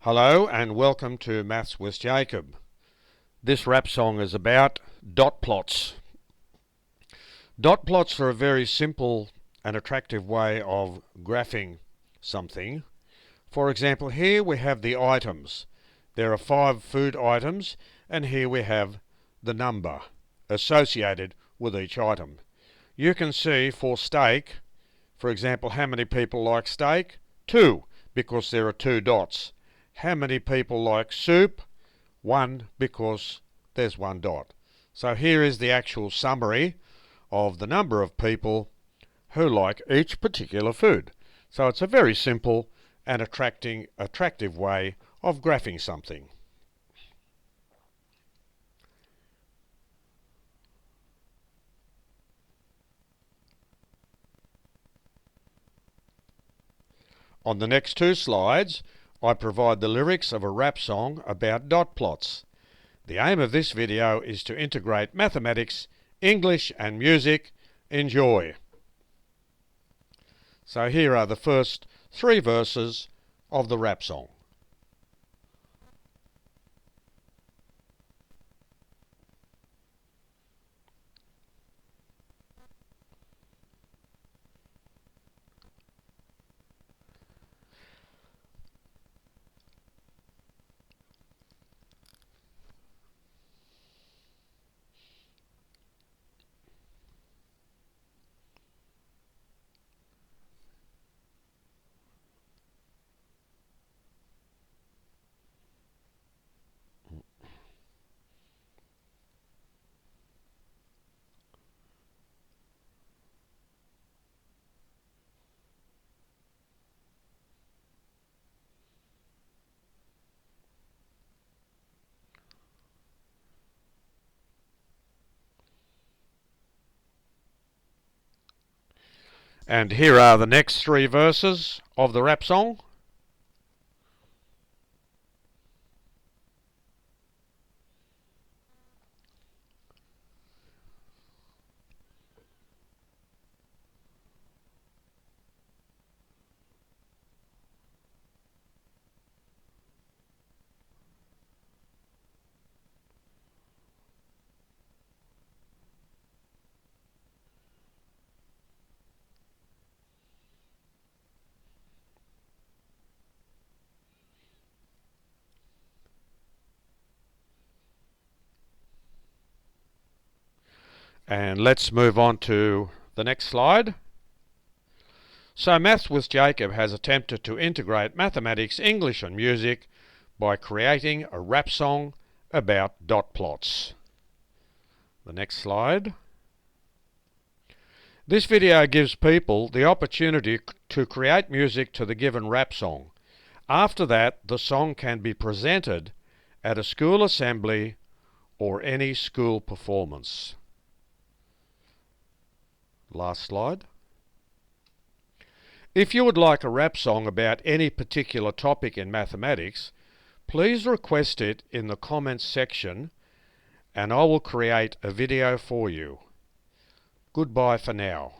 Hello and welcome to Maths with Jacob. This rap song is about dot plots. Dot plots are a very simple and attractive way of graphing something. For example, here we have the items. There are 5 food items, and here we have the number associated with each item. You can see for steak, for example, how many people like steak? 2, because there are 2 dots. How many people like soup? 1, because there's 1 dot. So here is the actual summary of the number of people who like each particular food. So it's a very simple and attractive way of graphing something. On the next 2 slides, I provide the lyrics of a rap song about dot plots. The aim of this video is to integrate mathematics, English and music. Enjoy! So here are the first 3 verses of the rap song. And here are the next 3 verses of the rap song. And let's move on to the next slide. So Maths with Jacob has attempted to integrate mathematics, English and music by creating a rap song about dot plots. The next slide. This video gives people the opportunity to create music to the given rap song. After that, the song can be presented at a school assembly or any school performance. Last slide. If you would like a rap song about any particular topic in mathematics, please request it in the comments section and I will create a video for you. Goodbye for now.